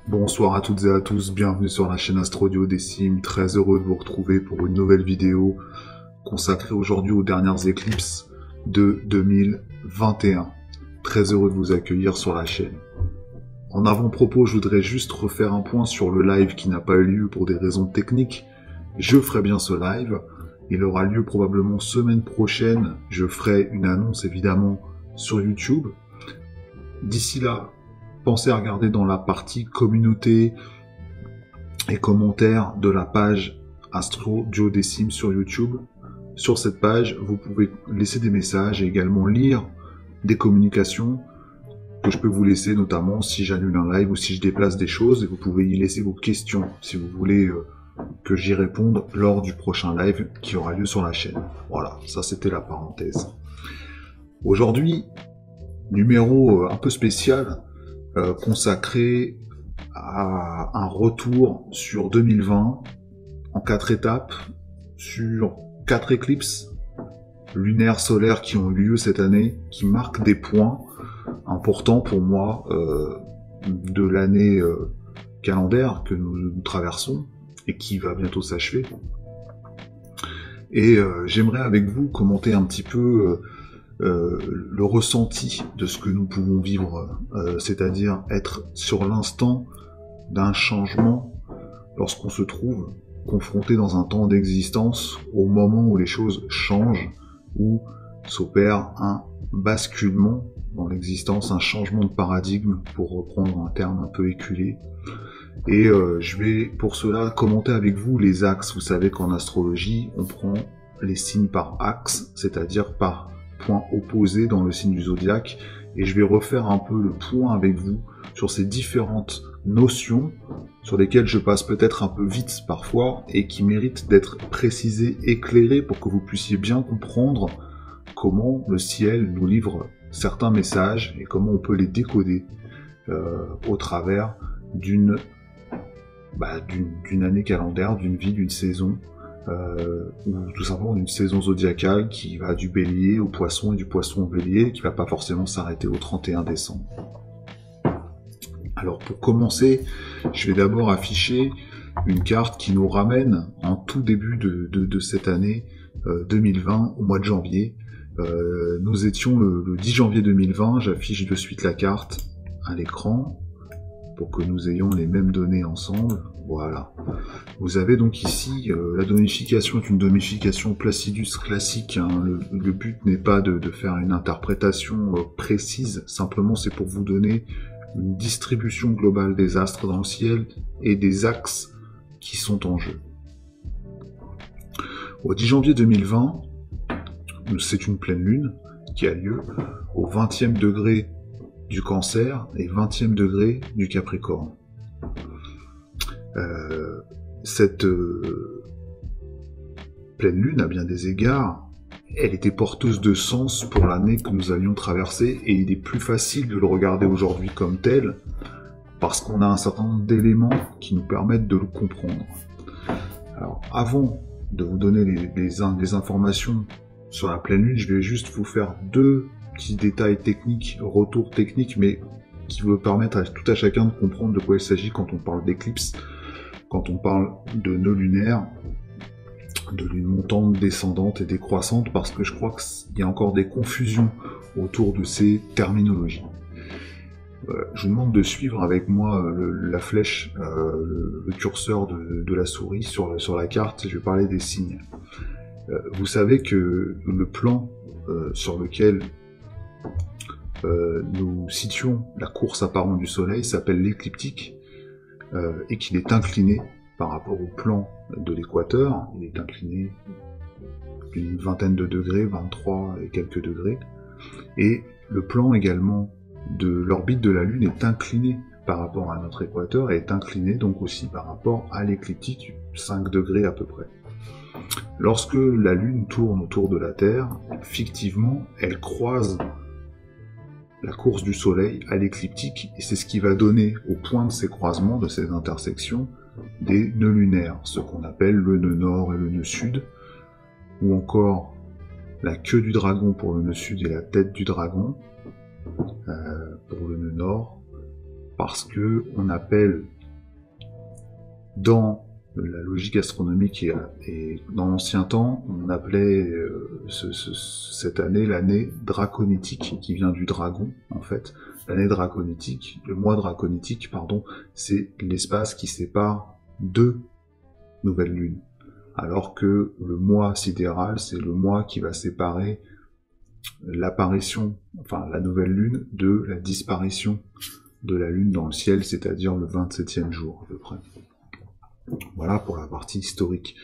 Bonsoir à toutes et à tous, bienvenue sur la chaîne Astro-Duodécime, très heureux de vous retrouver pour une nouvelle vidéo consacrée aujourd'hui aux dernières éclipses de 2021. Très heureux de vous accueillir sur la chaîne. En avant-propos, je voudrais juste refaire un point sur le live qui n'a pas eu lieu pour des raisons techniques. Je ferai bien ce live, il aura lieu probablement semaine prochaine, je ferai une annonce évidemment sur YouTube. D'ici là, pensez à regarder dans la partie communauté et commentaires de la page Astro-Duodécime sur YouTube. Sur cette page, vous pouvez laisser des messages et également lire des communications que je peux vous laisser, notamment si j'annule un live ou si je déplace des choses, et vous pouvez y laisser vos questions si vous voulez que j'y réponde lors du prochain live qui aura lieu sur la chaîne. Voilà, ça c'était la parenthèse. Aujourd'hui, numéro un peu spécial, consacré à un retour sur 2020 en 4 étapes, sur 4 éclipses lunaires solaires qui ont eu lieu cette année, qui marquent des points importants pour moi de l'année calendaire que nous traversons et qui va bientôt s'achever. Et j'aimerais avec vous commenter un petit peu le ressenti de ce que nous pouvons vivre, c'est-à-dire être sur l'instant d'un changement lorsqu'on se trouve confronté dans un temps d'existence au moment où les choses changent, où s'opère un basculement dans l'existence, un changement de paradigme, pour reprendre un terme un peu éculé. Et je vais pour cela commenter avec vous les axes. Vous savez qu'en astrologie, on prend les signes par axe, c'est-à-dire par point opposé dans le signe du zodiaque, et je vais refaire un peu le point avec vous sur ces différentes notions sur lesquelles je passe peut-être un peu vite parfois et qui méritent d'être précisées, éclairées pour que vous puissiez bien comprendre comment le ciel nous livre certains messages et comment on peut les décoder au travers d'une année calendaire, d'une vie, d'une saison, ou tout simplement d'une saison zodiacale qui va du bélier au poisson et du poisson au bélier, qui va pas forcément s'arrêter au 31 décembre. Alors pour commencer, je vais d'abord afficher une carte qui nous ramène en tout début de cette année 2020, au mois de janvier. Nous étions le 10 janvier 2020, j'affiche de suite la carte à l'écran pour que nous ayons les mêmes données ensemble. Voilà. Vous avez donc ici, la domification est une domification Placidus classique. Hein. Le but n'est pas de faire une interprétation précise, simplement c'est pour vous donner une distribution globale des astres dans le ciel et des axes qui sont en jeu. Au 10 janvier 2020, c'est une pleine lune qui a lieu au 20e degré du Cancer et 20e degré du Capricorne. Cette pleine lune, à bien des égards, elle était porteuse de sens pour l'année que nous allions traverser, et il est plus facile de le regarder aujourd'hui comme tel, parce qu'on a un certain nombre d'éléments qui nous permettent de le comprendre. Alors, avant de vous donner les informations sur la pleine lune, je vais juste vous faire deux petits détails techniques, retours techniques, mais qui vont permettre à tout à chacun de comprendre de quoi il s'agit quand on parle d'éclipse, quand on parle de nœud lunaire, de lune montante, descendante et décroissante, parce que je crois qu'il y a encore des confusions autour de ces terminologies. Je vous demande de suivre avec moi la flèche, le curseur de la souris sur la carte. Je vais parler des signes. Vous savez que le plan sur lequel nous situons la course apparente du Soleil s'appelle l'écliptique, et qu'il est incliné par rapport au plan de l'équateur. Il est incliné d'une vingtaine de degrés, 23 et quelques degrés, et le plan également de l'orbite de la Lune est incliné par rapport à notre équateur, et est incliné donc aussi par rapport à l'écliptique, 5 degrés à peu près. Lorsque la Lune tourne autour de la Terre, fictivement, elle croise la course du Soleil à l'écliptique, et c'est ce qui va donner au point de ces croisements, de ces intersections, des nœuds lunaires, ce qu'on appelle le nœud nord et le nœud sud, ou encore la queue du dragon pour le nœud sud et la tête du dragon pour le nœud nord, parce que on appelle dans la logique astronomique et dans l'ancien temps, on appelait cette année l'année draconitique, qui vient du dragon en fait. L'année draconitique, le mois draconitique, pardon, c'est l'espace qui sépare deux nouvelles lunes. Alors que le mois sidéral, c'est le mois qui va séparer l'apparition, enfin la nouvelle lune, de la disparition de la lune dans le ciel, c'est-à-dire le 27e jour à peu près. Voilà pour la partie historique.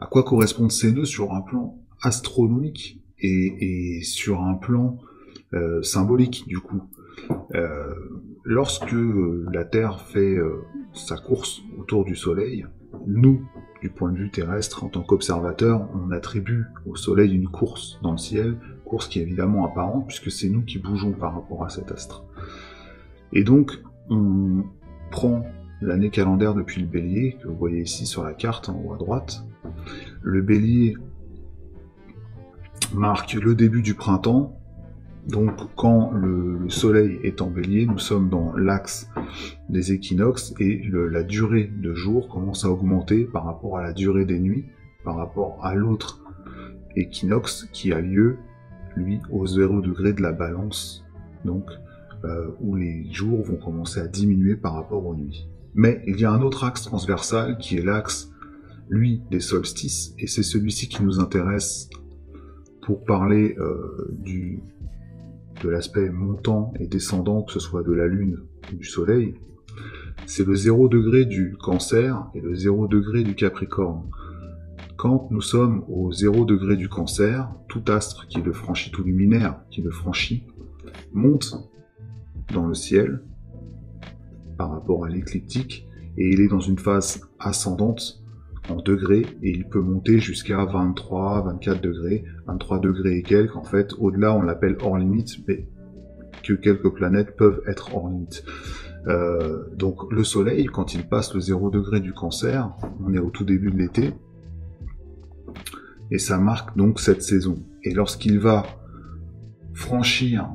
À quoi correspondent ces nœuds sur un plan astronomique et sur un plan symbolique du coup. Lorsque la Terre fait sa course autour du Soleil, nous, du point de vue terrestre, en tant qu'observateurs, on attribue au Soleil une course dans le ciel, course qui est évidemment apparente, puisque c'est nous qui bougeons par rapport à cet astre. Et donc, on prend l'année calendaire depuis le Bélier, que vous voyez ici sur la carte en haut à droite. Le Bélier marque le début du printemps. Donc quand le Soleil est en Bélier, nous sommes dans l'axe des équinoxes et la durée de jour commence à augmenter par rapport à la durée des nuits, par rapport à l'autre équinoxe qui a lieu, lui, au 0 degré de la balance, donc où les jours vont commencer à diminuer par rapport aux nuits. Mais il y a un autre axe transversal qui est l'axe, lui, des solstices, et c'est celui-ci qui nous intéresse pour parler de l'aspect montant et descendant, que ce soit de la Lune ou du Soleil. C'est le 0 degré du Cancer et le 0 degré du Capricorne. Quand nous sommes au 0 degré du Cancer, tout astre qui le franchit, tout luminaire qui le franchit, monte dans le ciel par rapport à l'écliptique, et il est dans une phase ascendante en degrés, et il peut monter jusqu'à 23, 24 degrés, 23 degrés et quelques. En fait, au-delà, on l'appelle hors limite, mais que quelques planètes peuvent être hors limite. Donc le Soleil, quand il passe le 0 degré du Cancer, on est au tout début de l'été, et ça marque donc cette saison. Et lorsqu'il va franchir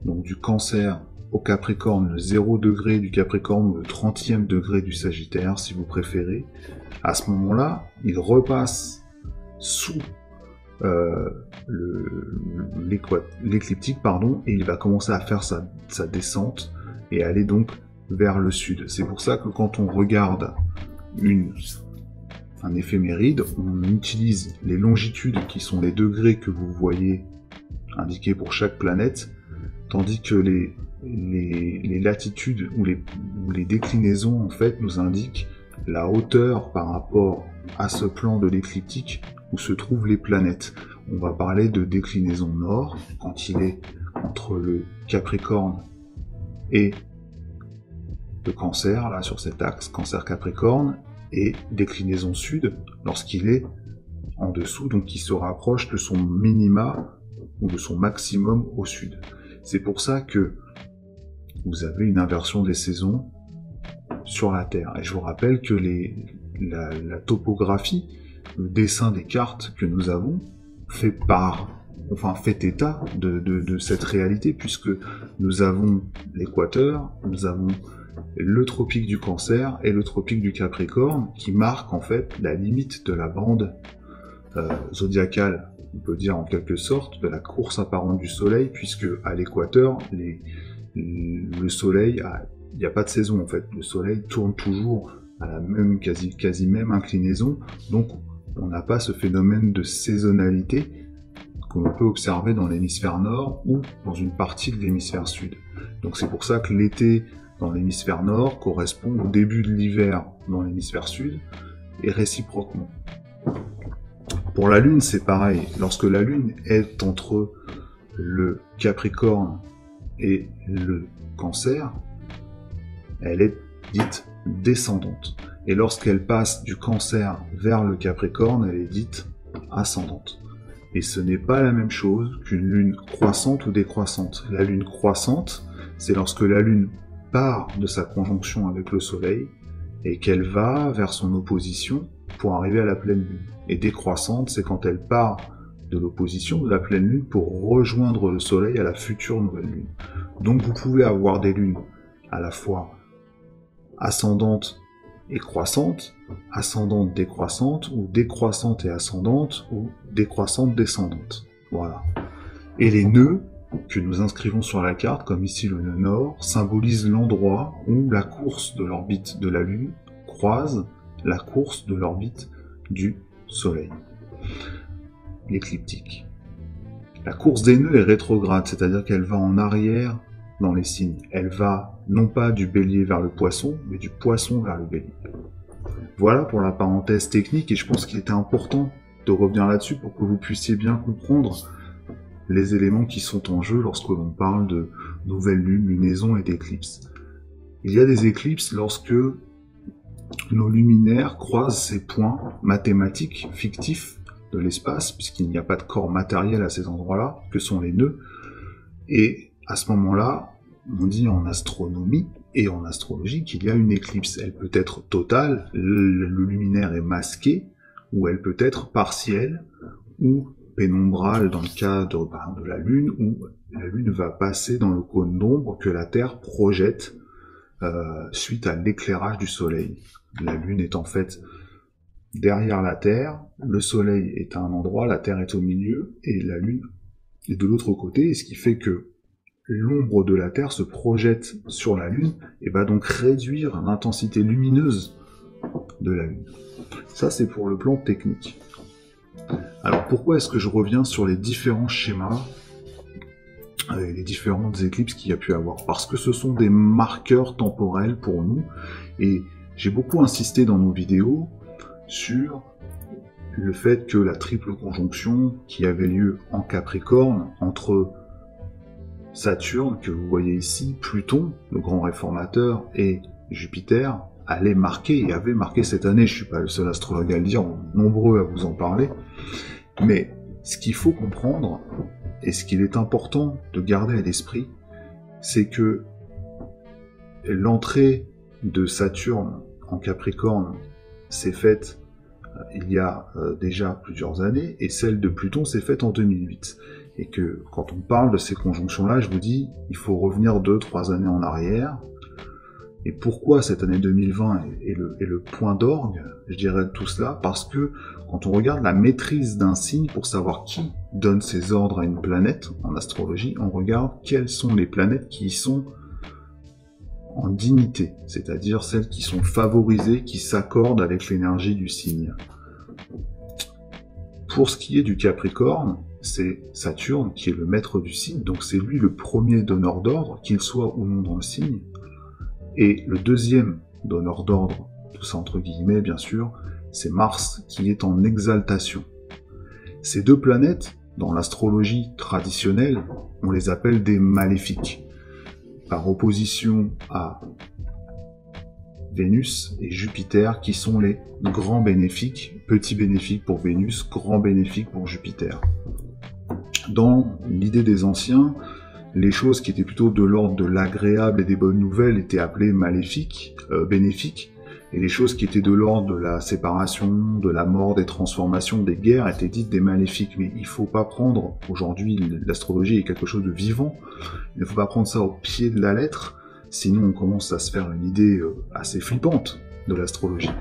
donc du Cancer au Capricorne, le 0 degré du Capricorne, ou le 30e degré du Sagittaire, si vous préférez, à ce moment-là, il repasse sous l'écliptique, et il va commencer à faire sa descente et aller donc vers le sud. C'est pour ça que quand on regarde un éphéméride, on utilise les longitudes qui sont les degrés que vous voyez indiqués pour chaque planète, tandis que les latitudes ou les déclinaisons en fait nous indiquent la hauteur par rapport à ce plan de l'écliptique où se trouvent les planètes. On va parler de déclinaison nord quand il est entre le Capricorne et le Cancer, là sur cet axe Cancer-Capricorne, et déclinaison sud lorsqu'il est en dessous, donc qui se rapproche de son minima ou de son maximum au sud. C'est pour ça que vous avez une inversion des saisons sur la Terre. Et je vous rappelle que la topographie, le dessin des cartes que nous avons, fait état de cette réalité, puisque nous avons l'équateur, nous avons le tropique du Cancer et le tropique du Capricorne, qui marquent en fait la limite de la bande zodiacale, on peut dire en quelque sorte, de la course apparente du Soleil, puisque à l'équateur, le Soleil, il n'y a pas de saison en fait, le Soleil tourne toujours à la même, quasi même inclinaison, donc on n'a pas ce phénomène de saisonnalité que l'on peut observer dans l'hémisphère nord ou dans une partie de l'hémisphère sud. Donc c'est pour ça que l'été dans l'hémisphère nord correspond au début de l'hiver dans l'hémisphère sud, et réciproquement. Pour la Lune, c'est pareil. Lorsque la Lune est entre le Capricorne et le Cancer, elle est dite descendante. Et lorsqu'elle passe du Cancer vers le Capricorne, elle est dite ascendante. Et ce n'est pas la même chose qu'une Lune croissante ou décroissante. La Lune croissante, c'est lorsque la Lune part de sa conjonction avec le Soleil et qu'elle va vers son opposition pour arriver à la pleine Lune. Et décroissante, c'est quand elle part de l'opposition de la pleine Lune pour rejoindre le Soleil à la future nouvelle Lune. Donc vous pouvez avoir des lunes à la fois ascendante et croissante, ascendante décroissante, ou décroissante et ascendante, ou décroissante descendante. Voilà. Et les nœuds que nous inscrivons sur la carte, comme ici le nœud nord, symbolisent l'endroit où la course de l'orbite de la Lune croise la course de l'orbite du Soleil. L'écliptique. La course des nœuds est rétrograde, c'est-à-dire qu'elle va en arrière dans les signes. Elle va non pas du Bélier vers le Poisson, mais du Poisson vers le Bélier. Voilà pour la parenthèse technique, et je pense qu'il était important de revenir là-dessus pour que vous puissiez bien comprendre les éléments qui sont en jeu lorsque l'on parle de nouvelle lune, lunaison et d'éclipses. Il y a des éclipses lorsque nos luminaires croisent ces points mathématiques fictifs de l'espace, puisqu'il n'y a pas de corps matériel à ces endroits-là, que sont les nœuds, et à ce moment-là, on dit en astronomie et en astrologie qu'il y a une éclipse. Elle peut être totale, le luminaire est masqué, ou elle peut être partielle, ou pénombrale dans le cas de la Lune, où la Lune va passer dans le cône d'ombre que la Terre projette suite à l'éclairage du Soleil. La Lune est en fait derrière la Terre, le Soleil est à un endroit, la Terre est au milieu, et la Lune est de l'autre côté, et ce qui fait que l'ombre de la Terre se projette sur la Lune, et va donc réduire l'intensité lumineuse de la Lune. Ça, c'est pour le plan technique. Alors, pourquoi est-ce que je reviens sur les différents schémas et les différentes éclipses qu'il y a pu avoir? Parce que ce sont des marqueurs temporels pour nous, et j'ai beaucoup insisté dans nos vidéos sur le fait que la triple conjonction qui avait lieu en Capricorne entre Saturne, que vous voyez ici, Pluton, le grand réformateur, et Jupiter, allait marquer et avait marqué cette année. Je ne suis pas le seul astrologue à le dire, on est nombreux à vous en parler. Mais ce qu'il faut comprendre, et ce qu'il est important de garder à l'esprit, c'est que l'entrée de Saturne en Capricorne s'est faite il y a déjà plusieurs années, et celle de Pluton s'est faite en 2008. Et que quand on parle de ces conjonctions-là, je vous dis, il faut revenir 2-3 années en arrière. Et pourquoi cette année 2020 est le point d'orgue, je dirais, de tout cela? Parce que quand on regarde la maîtrise d'un signe, pour savoir qui donne ses ordres à une planète en astrologie, on regarde quelles sont les planètes qui y sont en dignité, c'est-à-dire celles qui sont favorisées, qui s'accordent avec l'énergie du signe. Pour ce qui est du Capricorne, c'est Saturne qui est le maître du signe, donc c'est lui le premier donneur d'ordre, qu'il soit ou non dans le signe. Et le deuxième donneur d'ordre, tout ça entre guillemets bien sûr, c'est Mars qui est en exaltation. Ces deux planètes, dans l'astrologie traditionnelle, on les appelle des maléfiques, par opposition à Vénus et Jupiter qui sont les grands bénéfiques, petits bénéfiques pour Vénus, grands bénéfiques pour Jupiter. Dans l'idée des anciens, les choses qui étaient plutôt de l'ordre de l'agréable et des bonnes nouvelles étaient appelées maléfiques, bénéfiques, et les choses qui étaient de l'ordre de la séparation, de la mort, des transformations, des guerres étaient dites des maléfiques. Mais il ne faut pas prendre, aujourd'hui l'astrologie est quelque chose de vivant, il ne faut pas prendre ça au pied de la lettre, sinon on commence à se faire une idée assez flippante de l'astrologie.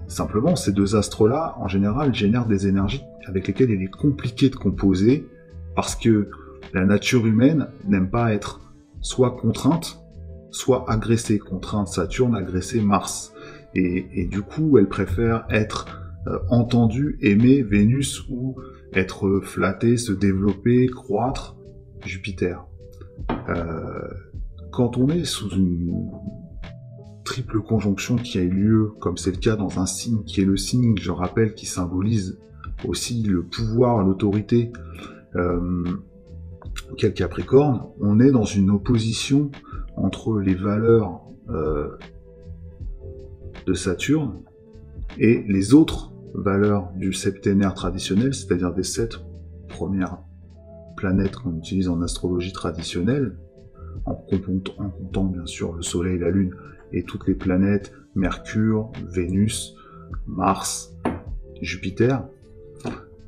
Simplement, ces deux astres-là, en général, génèrent des énergies avec lesquelles il est compliqué de composer, parce que la nature humaine n'aime pas être soit contrainte, soit agressée. Contrainte Saturne, agressée Mars. Et du coup, elle préfère être entendue, aimée Vénus, ou être flattée, se développer, croître Jupiter. Quand on est sous une triple conjonction qui a eu lieu, comme c'est le cas dans un signe qui est le signe, je rappelle, qui symbolise aussi le pouvoir, l'autorité, quel Capricorne, on est dans une opposition entre les valeurs de Saturne et les autres valeurs du septénaire traditionnel, c'est-à-dire des 7 premières planètes qu'on utilise en astrologie traditionnelle, en comptant bien sûr le Soleil, la Lune et toutes les planètes, Mercure, Vénus, Mars, Jupiter.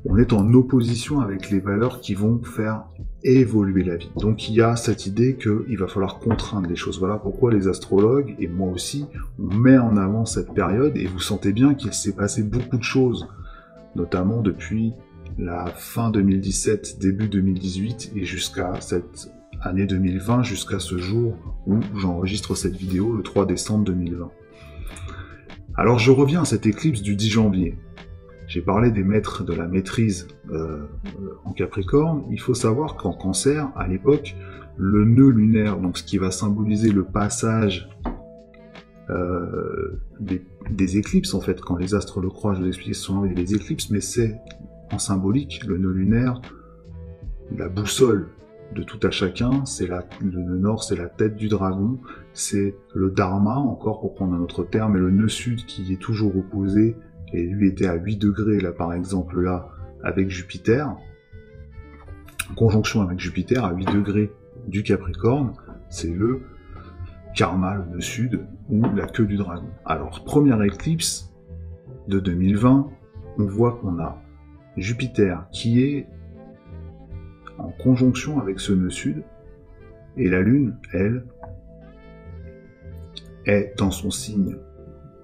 on est en opposition avec les valeurs qui vont faire évoluer la vie. Donc il y a cette idée qu'il va falloir contraindre les choses. Voilà pourquoi les astrologues, et moi aussi, on met en avant cette période, et vous sentez bien qu'il s'est passé beaucoup de choses, notamment depuis la fin 2017, début 2018, et jusqu'à cette année 2020, jusqu'à ce jour où j'enregistre cette vidéo, le 3 décembre 2020. Alors je reviens à cette éclipse du 10 janvier. J'ai parlé des maîtres de la maîtrise en Capricorne. Il faut savoir qu'en Cancer, à l'époque, le nœud lunaire, donc ce qui va symboliser le passage des éclipses, en fait, quand les astres le croient, je vous ai expliqué souvent les éclipses, mais c'est en symbolique, le nœud lunaire, la boussole de tout à chacun, c'est le nœud nord, c'est la tête du dragon, c'est le dharma, encore pour prendre un autre terme, et le nœud sud qui est toujours opposé, et lui était à 8 degrés, là par exemple, là, avec Jupiter, en conjonction avec Jupiter, à 8 degrés du Capricorne, c'est le karma, le nœud sud, ou la queue du dragon. Alors, première éclipse de 2020, on voit qu'on a Jupiter qui est en conjonction avec ce nœud sud, et la Lune, elle, est dans son signe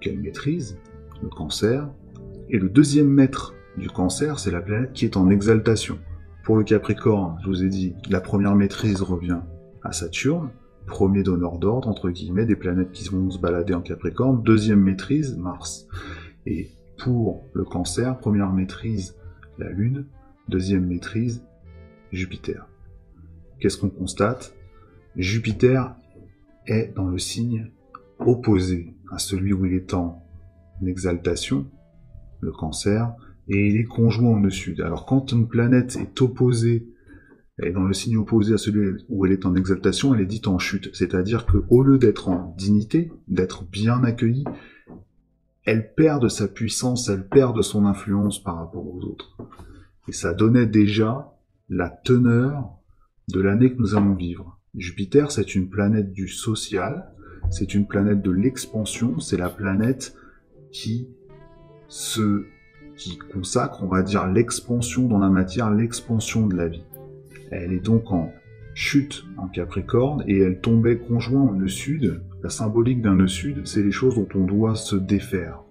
qu'elle maîtrise, le Cancer, et le deuxième maître du Cancer, c'est la planète qui est en exaltation. Pour le Capricorne, je vous ai dit, la première maîtrise revient à Saturne, premier donneur d'ordre, entre guillemets, des planètes qui vont se balader en Capricorne, deuxième maîtrise, Mars. Et pour le Cancer, première maîtrise, la Lune, deuxième maîtrise, Jupiter. Qu'est-ce qu'on constate? Jupiter est dans le signe opposé à celui où il est en exaltation, le Cancer, et il est conjoint au nœud sud. Alors quand une planète est opposée, est dans le signe opposé à celui où elle est en exaltation, elle est dite en chute. C'est-à-dire qu'au lieu d'être en dignité, d'être bien accueillie, elle perd de sa puissance, elle perd de son influence par rapport aux autres. Et ça donnait déjà la teneur de l'année que nous allons vivre. Jupiter, c'est une planète du social, c'est une planète de l'expansion, c'est la planète qui consacre, on va dire, l'expansion dans la matière, l'expansion de la vie. Elle est donc en chute en Capricorne et elle tombait conjoint au nœud sud. La symbolique d'un nœud sud, c'est les choses dont on doit se défaire.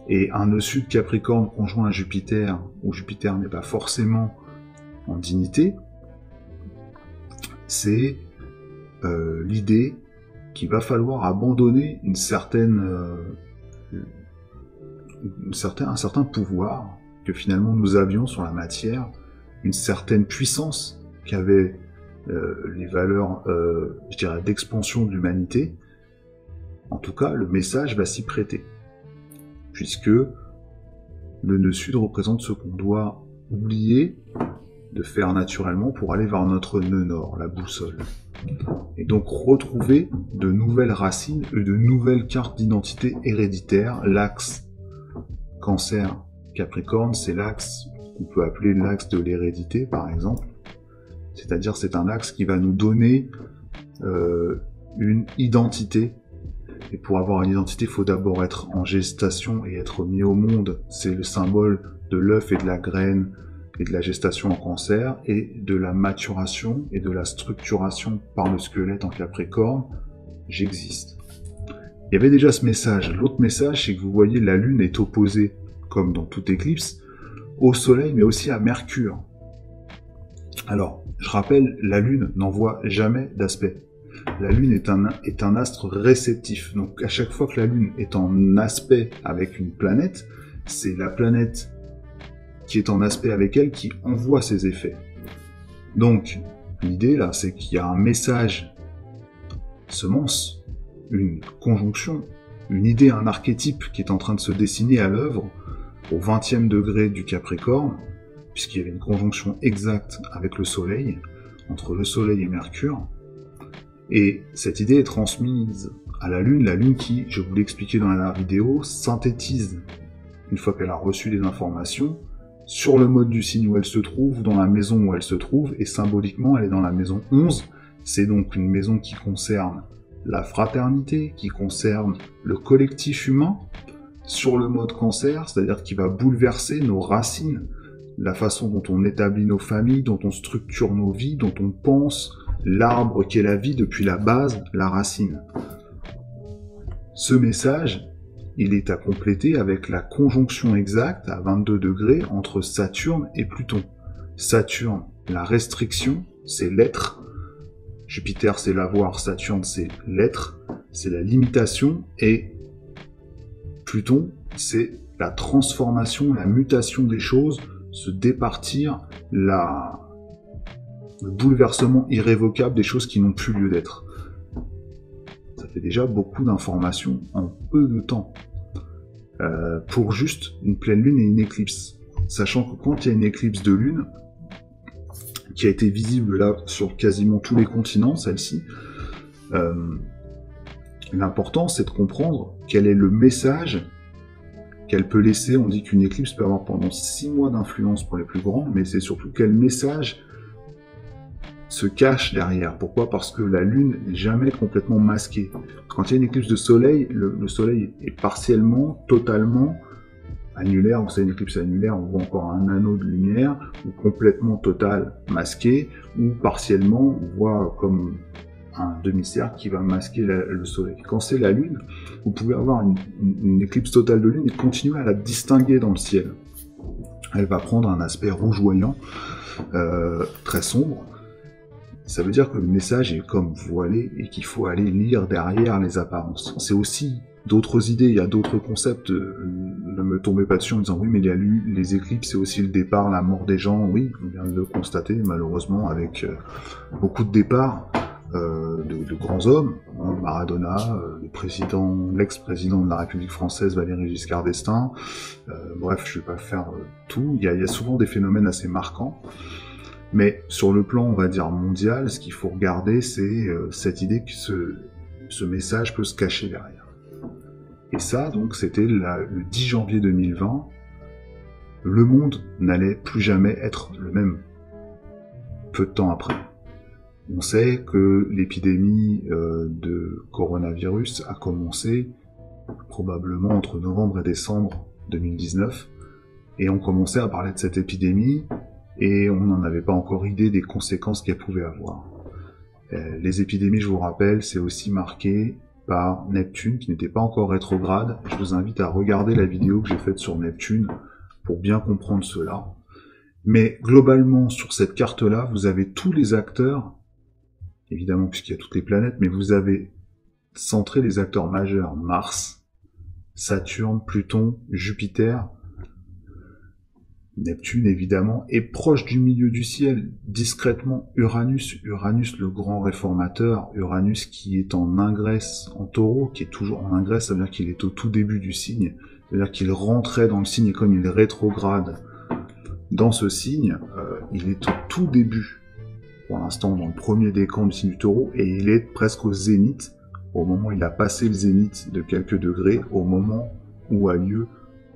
Et un nœud sud Capricorne conjoint à Jupiter, où Jupiter n'est pas forcément en dignité, c'est l'idée qu'il va falloir abandonner un certain pouvoir que finalement nous avions sur la matière, une certaine puissance qu'avaient les valeurs, je dirais, d'expansion de l'humanité. En tout cas, le message va s'y prêter, puisque le nœud sud représente ce qu'on doit oublier de faire naturellement pour aller vers notre nœud nord, la boussole. Et donc retrouver de nouvelles racines et de nouvelles cartes d'identité héréditaire. L'axe Cancer-Capricorne, c'est l'axe qu'on peut appeler l'axe de l'hérédité, par exemple. C'est-à-dire c'est un axe qui va nous donner une identité. Et pour avoir une identité, il faut d'abord être en gestation et être mis au monde. C'est le symbole de l'œuf et de la graine, et de la gestation en Cancer, et de la maturation et de la structuration par le squelette en Capricorne, j'existe. Il y avait déjà ce message. L'autre message, c'est que vous voyez, la Lune est opposée, comme dans toute éclipse, au Soleil, mais aussi à Mercure. Alors, je rappelle, la Lune n'envoie jamais d'aspect. La Lune est un astre réceptif. Donc, à chaque fois que la Lune est en aspect avec une planète, c'est la planète qui est en aspect avec elle, qui envoie ses effets. Donc, l'idée là, c'est qu'il y a un message semence, une conjonction, une idée, un archétype qui est en train de se dessiner à l'œuvre au 20e degré du Capricorne, puisqu'il y avait une conjonction exacte avec le Soleil, entre le Soleil et Mercure, et cette idée est transmise à la Lune qui, je vous l'ai expliqué dans la dernière vidéo, synthétise, une fois qu'elle a reçu des informations, sur le mode du signe où elle se trouve, dans la maison où elle se trouve, et symboliquement, elle est dans la maison 11. C'est donc une maison qui concerne la fraternité, qui concerne le collectif humain, sur le mode Cancer, c'est-à-dire qui va bouleverser nos racines, la façon dont on établit nos familles, dont on structure nos vies, dont on pense, l'arbre qu'est la vie depuis la base, la racine. Ce message, il est à compléter avec la conjonction exacte à 22 degrés entre Saturne et Pluton. Saturne, la restriction, c'est l'être. Jupiter, c'est l'avoir. Saturne, c'est l'être. C'est la limitation. Et Pluton, c'est la transformation, la mutation des choses, se départir, le bouleversement irrévocable des choses qui n'ont plus lieu d'être. Ça fait déjà beaucoup d'informations en peu de temps. Pour juste une pleine lune et une éclipse. Sachant que quand il y a une éclipse de lune, qui a été visible là sur quasiment tous les continents, celle-ci, l'important c'est de comprendre quel est le message qu'elle peut laisser. On dit qu'une éclipse peut avoir pendant 6 mois d'influence pour les plus grands, mais c'est surtout quel message se cache derrière. Pourquoi? Parce que la lune n'est jamais complètement masquée. Quand il y a une éclipse de soleil, le soleil est partiellement, totalement annulaire. Vous savez, une éclipse annulaire, on voit encore un anneau de lumière, ou complètement total masqué, ou partiellement, on voit comme un demi-cercle qui va masquer le soleil. Quand c'est la lune, vous pouvez avoir une éclipse totale de lune et continuer à la distinguer dans le ciel. Elle va prendre un aspect rougeoyant, très sombre. Ça veut dire que le message est comme voilé et qu'il faut aller lire derrière les apparences. C'est aussi d'autres idées, il y a d'autres concepts. Ne me tombez pas dessus en disant oui, mais il y a les éclipses, c'est aussi le départ, la mort des gens. Oui, on vient de le constater malheureusement avec beaucoup de départs de grands hommes. Maradona, l'ex-président de la République française Valéry Giscard d'Estaing. Bref, je ne vais pas faire tout. Il y a souvent des phénomènes assez marquants. Mais sur le plan, on va dire, mondial, ce qu'il faut regarder, c'est cette idée que ce message peut se cacher derrière. Et ça, donc, c'était le 10 janvier 2020. Le monde n'allait plus jamais être le même. Peu de temps après. On sait que l'épidémie de coronavirus a commencé probablement entre novembre et décembre 2019. Et on commençait à parler de cette épidémie et on n'en avait pas encore idée des conséquences qu'elle pouvait avoir. Les épidémies, je vous rappelle, c'est aussi marqué par Neptune, qui n'était pas encore rétrograde. Je vous invite à regarder la vidéo que j'ai faite sur Neptune pour bien comprendre cela. Mais globalement, sur cette carte-là, vous avez tous les acteurs, évidemment puisqu'il y a toutes les planètes, mais vous avez centré les acteurs majeurs, Mars, Saturne, Pluton, Jupiter, Neptune évidemment, est proche du milieu du ciel, discrètement Uranus, le grand réformateur, Uranus qui est en ingresse, en taureau, qui est toujours en ingresse, ça veut dire qu'il est au tout début du signe, ça veut dire qu'il rentrait dans le signe et comme il rétrograde dans ce signe, il est au tout début, pour l'instant dans le premier décan du signe du taureau, et il est presque au zénith, au moment où il a passé le zénith de quelques degrés, au moment où a lieu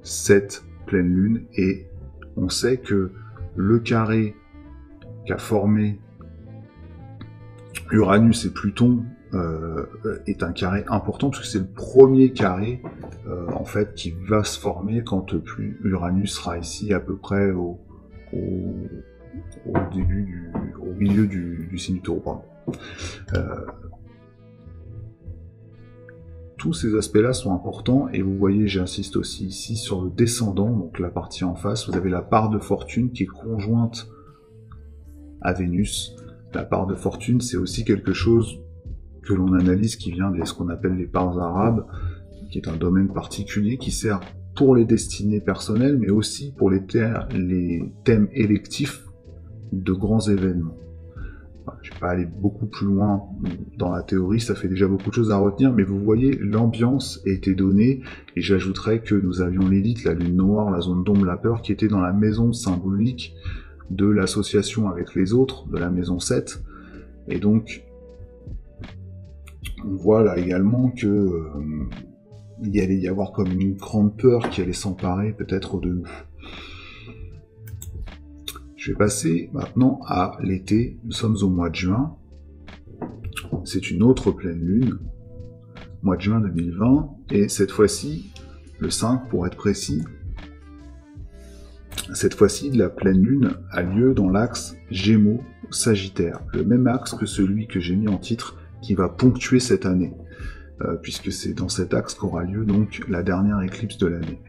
cette pleine lune, et on sait que le carré qu'a formé Uranus et Pluton est un carré important, parce que c'est le premier carré en fait qui va se former quand Uranus sera ici à peu près au milieu du signe du taureau. Pardon. Tous ces aspects-là sont importants, et vous voyez, j'insiste aussi ici sur le descendant, donc la partie en face, vous avez la part de fortune qui est conjointe à Vénus. La part de fortune, c'est aussi quelque chose que l'on analyse qui vient de ce qu'on appelle les parts arabes, qui est un domaine particulier qui sert pour les destinées personnelles, mais aussi pour les thèmes électifs de grands événements. Je ne vais pas aller beaucoup plus loin dans la théorie, ça fait déjà beaucoup de choses à retenir, mais vous voyez, l'ambiance a été donnée, et j'ajouterais que nous avions l'élite, la lune noire, la zone d'ombre, la peur, qui était dans la maison symbolique de l'association avec les autres, de la maison 7, et donc on voit là également que il allait y avoir comme une grande peur qui allait s'emparer peut-être de nous. Je vais passer maintenant à l'été. Nous sommes au mois de juin. C'est une autre pleine lune. Mois de juin 2020. Et cette fois-ci, le 5 pour être précis, Cette fois-ci, la pleine lune a lieu dans l'axe Gémeaux-Sagittaire, le même axe que celui que j'ai mis en titre qui va ponctuer cette année, puisque c'est dans cet axe qu'aura lieu donc la dernière éclipse de l'année.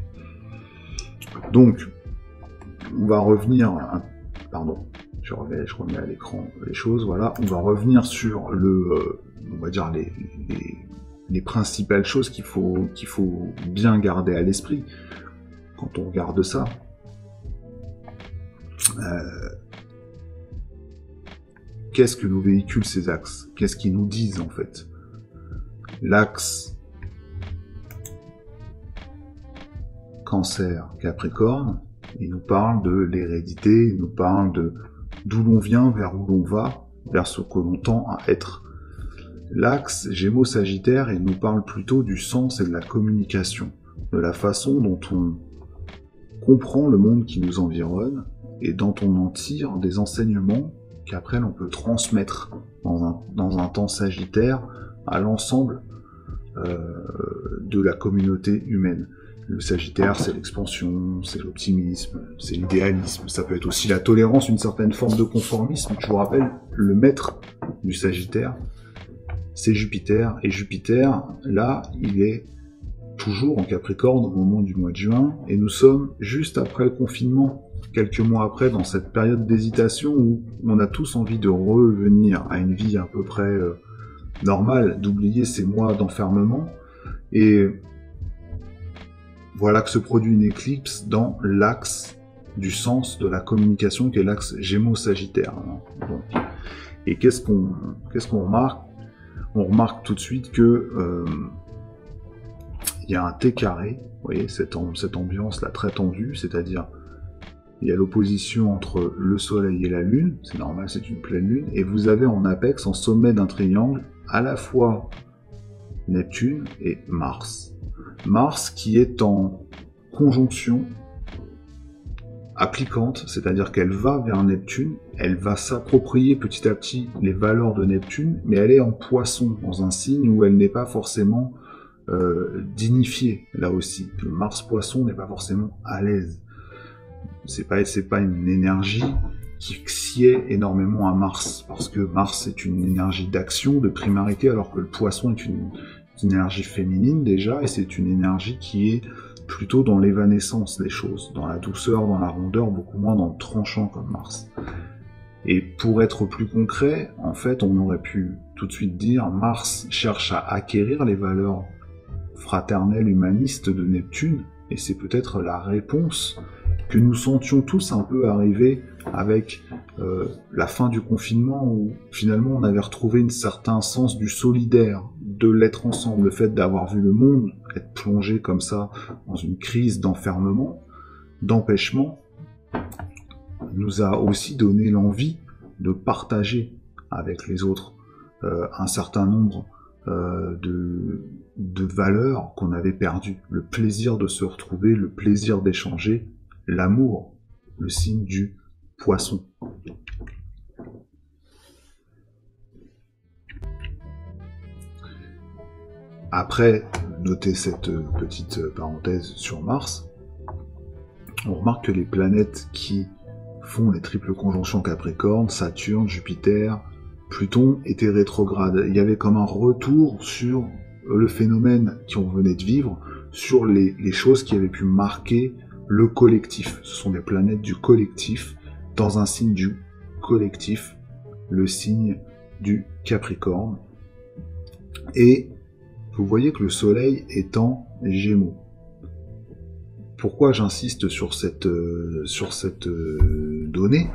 Donc, on va revenir, pardon, je remets à l'écran les choses, voilà, on va revenir sur on va dire les principales choses qu'il faut bien garder à l'esprit quand on regarde ça. Qu'est-ce que nous véhiculent ces axes? Qu'est-ce qu'ils nous disent en fait? L'axe Cancer Capricorne, il nous parle de l'hérédité, il nous parle de d'où l'on vient, vers où l'on va, vers ce que l'on tend à être. L'axe Gémeaux-Sagittaire, il nous parle plutôt du sens et de la communication, de la façon dont on comprend le monde qui nous environne et dont on en tire des enseignements qu'après l'on peut transmettre dans un temps Sagittaire à l'ensemble de la communauté humaine. Le Sagittaire, c'est l'expansion, c'est l'optimisme, c'est l'idéalisme, ça peut être aussi la tolérance, une certaine forme de conformisme. Je vous rappelle, le maître du Sagittaire, c'est Jupiter, et Jupiter, là, il est toujours en Capricorne au moment du mois de juin, et nous sommes juste après le confinement, quelques mois après, dans cette période d'hésitation où on a tous envie de revenir à une vie à peu près normale, d'oublier ces mois d'enfermement, et voilà que se produit une éclipse dans l'axe du sens de la communication, qui est l'axe Gémeaux-Sagittaire. Et qu'est-ce qu'on remarque? On remarque tout de suite que il y a un T carré, vous voyez, cette ambiance là très tendue, c'est-à-dire il y a l'opposition entre le Soleil et la Lune, c'est normal, c'est une pleine Lune, et vous avez en apex, en sommet d'un triangle, à la fois Neptune et Mars. Mars qui est en conjonction applicante, c'est-à-dire qu'elle va vers Neptune, elle va s'approprier petit à petit les valeurs de Neptune, mais elle est en Poisson, dans un signe où elle n'est pas forcément dignifiée, là aussi. Le Mars Poisson n'est pas forcément à l'aise. C'est pas une énergie qui sied énormément à Mars, parce que Mars est une énergie d'action, de primarité, alors que le Poisson est une énergie féminine déjà, et c'est une énergie qui est plutôt dans l'évanescence des choses, dans la douceur, dans la rondeur, beaucoup moins dans le tranchant comme Mars. Et pour être plus concret, en fait, on aurait pu tout de suite dire Mars cherche à acquérir les valeurs fraternelles humanistes de Neptune, et c'est peut-être la réponse que nous sentions tous un peu arriver avec la fin du confinement, où finalement on avait retrouvé un certain sens du solidaire, de l'être ensemble, le fait d'avoir vu le monde être plongé comme ça dans une crise d'enfermement, d'empêchement, nous a aussi donné l'envie de partager avec les autres un certain nombre de valeurs qu'on avait perdues. Le plaisir de se retrouver, le plaisir d'échanger, l'amour, le signe du Poisson. Après, notez cette petite parenthèse sur Mars, on remarque que les planètes qui font les triples conjonctions Capricorne, Saturne, Jupiter, Pluton étaient rétrogrades. Il y avait comme un retour sur le phénomène qu'on venait de vivre, sur les choses qui avaient pu marquer le collectif. Ce sont des planètes du collectif, dans un signe du collectif, le signe du Capricorne. Et vous voyez que le Soleil est en Gémeaux. Pourquoi j'insiste sur cette donnée?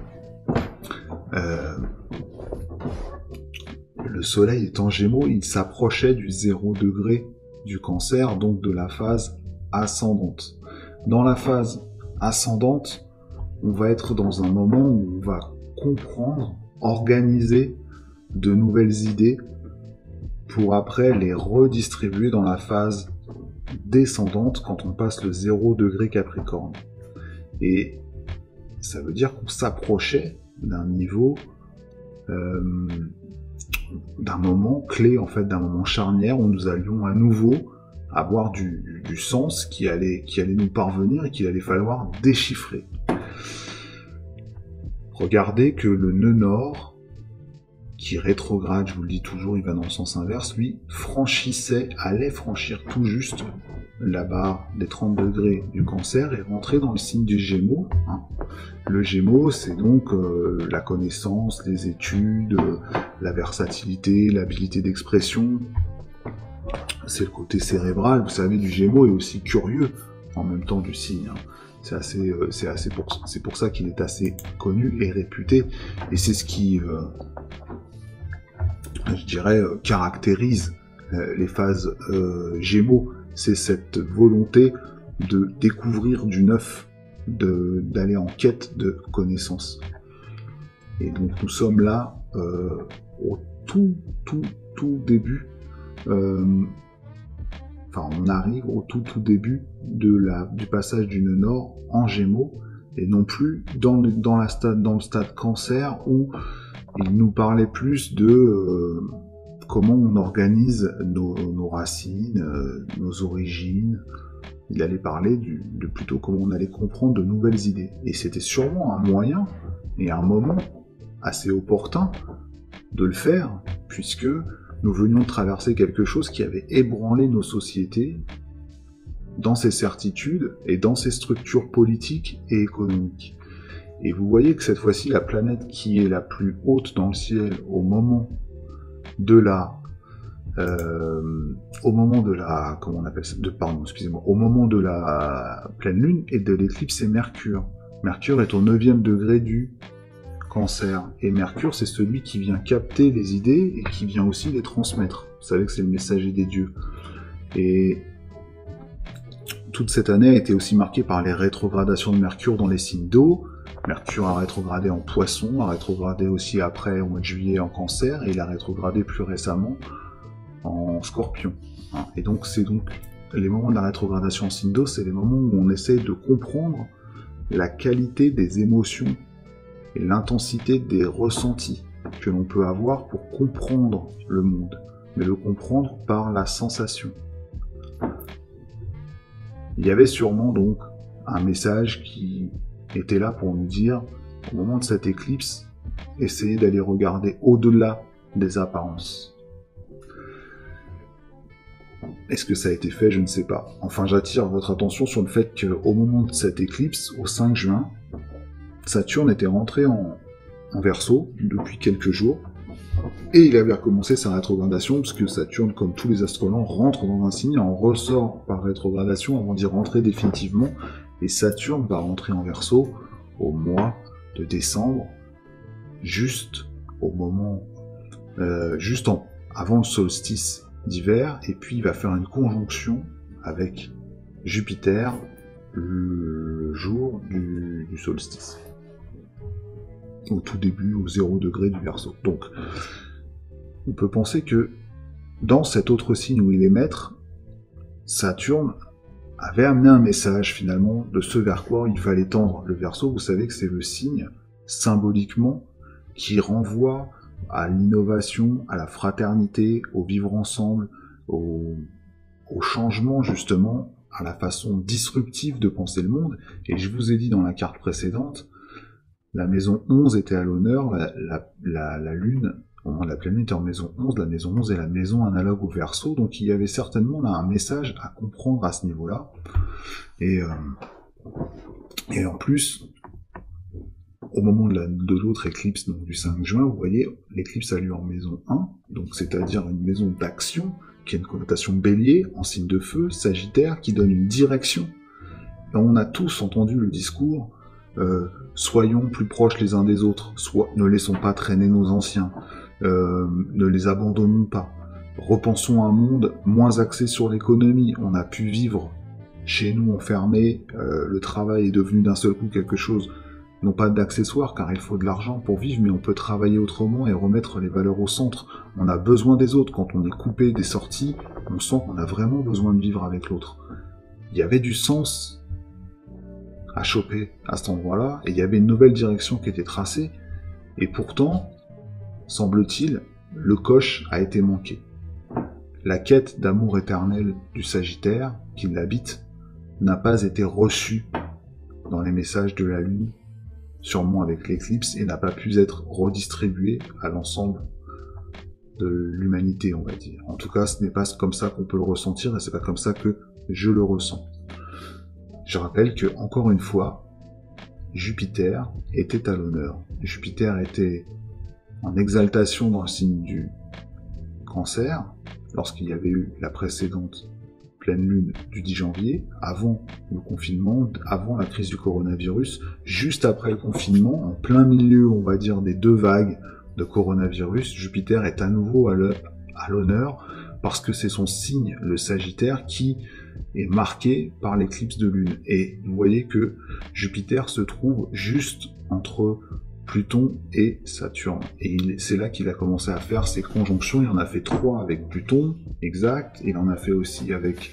Le Soleil est en Gémeaux, il s'approchait du 0 degré du Cancer, donc de la phase ascendante. Dans la phase ascendante, on va être dans un moment où on va comprendre, organiser de nouvelles idées pour après les redistribuer dans la phase descendante quand on passe le 0 degré Capricorne. Et ça veut dire qu'on s'approchait d'un niveau, d'un moment clé, en fait, d'un moment charnière où nous allions à nouveau avoir du sens qui allait nous parvenir et qu'il allait falloir déchiffrer. regardez que le nœud nord, qui rétrograde, je vous le dis toujours, il va dans le sens inverse, lui, allait franchir tout juste la barre des 30 degrés du Cancer et rentrer dans le signe du Gémeaux. Le Gémeaux, c'est donc la connaissance, les études, la versatilité, l'habilité d'expression. C'est le côté cérébral, vous savez, du Gémeaux et aussi curieux en même temps du signe. C'est pour ça qu'il est assez connu et réputé, et c'est ce qui, je dirais, caractérise les phases Gémeaux. C'est cette volonté de découvrir du neuf, d'aller en quête de connaissances. Et donc nous sommes là au tout début. On arrive au tout début du passage du nœud nord en Gémeaux, et non plus dans le stade Cancer, où il nous parlait plus de comment on organise nos racines, nos origines. Il allait parler de plutôt comment on allait comprendre de nouvelles idées. Et c'était sûrement un moyen et un moment assez opportun de le faire, puisque nous venions de traverser quelque chose qui avait ébranlé nos sociétés dans ses certitudes et dans ses structures politiques et économiques. Et vous voyez que cette fois-ci, la planète qui est la plus haute dans le ciel au moment de la pleine lune et de l'éclipse, c'est Mercure. Mercure est au 9e degré du Cancer. Et Mercure, c'est celui qui vient capter les idées et qui vient aussi les transmettre. Vous savez que c'est le messager des dieux. Et toute cette année a été aussi marquée par les rétrogradations de Mercure dans les signes d'eau. Mercure a rétrogradé en Poisson, a rétrogradé aussi après au mois de juillet en Cancer, et il a rétrogradé plus récemment en Scorpion. Et donc c'est les moments de la rétrogradation en signe d'eau, c'est les moments où on essaie de comprendre la qualité des émotions et l'intensité des ressentis que l'on peut avoir pour comprendre le monde, mais le comprendre par la sensation. Il y avait sûrement donc un message qui était là pour nous dire, au moment de cette éclipse, essayez d'aller regarder au-delà des apparences. Est-ce que ça a été fait? Je ne sais pas. Enfin, j'attire votre attention sur le fait qu'au moment de cette éclipse, au 5 juin, Saturne était rentré en Verseau depuis quelques jours, et il avait recommencé sa rétrogradation, puisque Saturne, comme tous les astrologues, rentre dans un signe et en ressort par rétrogradation avant d'y rentrer définitivement, et Saturne va rentrer en Verseau au mois de décembre, juste au moment, avant le solstice d'hiver, et puis il va faire une conjonction avec Jupiter le jour du solstice, au tout début, au 0 degré du Verseau. Donc, on peut penser que dans cet autre signe où il est maître, Saturne avait amené un message finalement de ce vers quoi il fallait tendre. Le Verseau, vous savez que c'est le signe, symboliquement, qui renvoie à l'innovation, à la fraternité, au vivre ensemble, au changement justement, à la façon disruptive de penser le monde. Et je vous ai dit dans la carte précédente, la maison 11 était à l'honneur, la lune, au moment de la planète est en maison 11, la maison 11 est la maison analogue au Verseau, donc il y avait certainement là un message à comprendre à ce niveau-là. Et en plus, au moment de l'autre éclipse, donc du 5 juin, vous voyez, l'éclipse a lieu en maison 1, donc c'est-à-dire une maison d'action, qui a une connotation bélier, en signe de feu, Sagittaire, qui donne une direction. Et on a tous entendu le discours soyons plus proches les uns des autres, ne laissons pas traîner nos anciens, ne les abandonnons pas, repensons un monde moins axé sur l'économie. On a pu vivre chez nous enfermés, le travail est devenu d'un seul coup quelque chose, non pas d'accessoire, car il faut de l'argent pour vivre, mais on peut travailler autrement et remettre les valeurs au centre. On a besoin des autres. Quand on est coupé des sorties, on sent qu'on a vraiment besoin de vivre avec l'autre. Il y avait du sens à choper à cet endroit-là, et il y avait une nouvelle direction qui était tracée, et pourtant, semble-t-il, le coche a été manqué. La quête d'amour éternel du Sagittaire, qui l'habite, n'a pas été reçue dans les messages de la Lune sûrement avec l'éclipse, et n'a pas pu être redistribué à l'ensemble de l'humanité, on va dire. En tout cas, ce n'est pas comme ça qu'on peut le ressentir, et c'est pas comme ça que je le ressens. Je rappelle que, encore une fois, Jupiter était à l'honneur. Jupiter était en exaltation dans le signe du Cancer, lorsqu'il y avait eu la précédente pleine lune du 10 janvier, avant le confinement, avant la crise du coronavirus, juste après le confinement, en plein milieu, on va dire, des deux vagues de coronavirus, Jupiter est à nouveau à l'honneur, parce que c'est son signe, le Sagittaire, qui est marqué par l'éclipse de lune. Et vous voyez que Jupiter se trouve juste entre Pluton et Saturne. Et c'est là qu'il a commencé à faire ses conjonctions. Il en a fait 3 avec Pluton, exact. Il en a fait aussi avec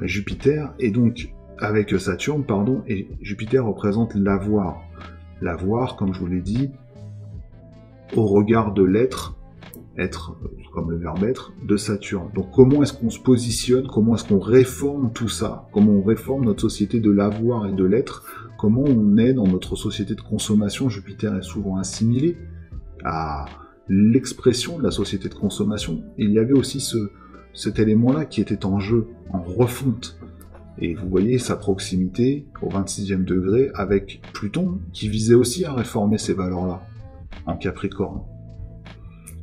Jupiter, et donc avec Saturne, pardon. Et Jupiter représente l'avoir. L'avoir, comme je vous l'ai dit, au regard de l'être, être, comme le verbe être, de Saturne. Donc comment est-ce qu'on se positionne, comment est-ce qu'on réforme tout ça, comment on réforme notre société de l'avoir et de l'être, comment on est dans notre société de consommation. Jupiter est souvent assimilé à l'expression de la société de consommation. Et il y avait aussi cet élément-là qui était en jeu, en refonte. Et vous voyez sa proximité au 26e degré avec Pluton, qui visait aussi à réformer ces valeurs-là, en Capricorne.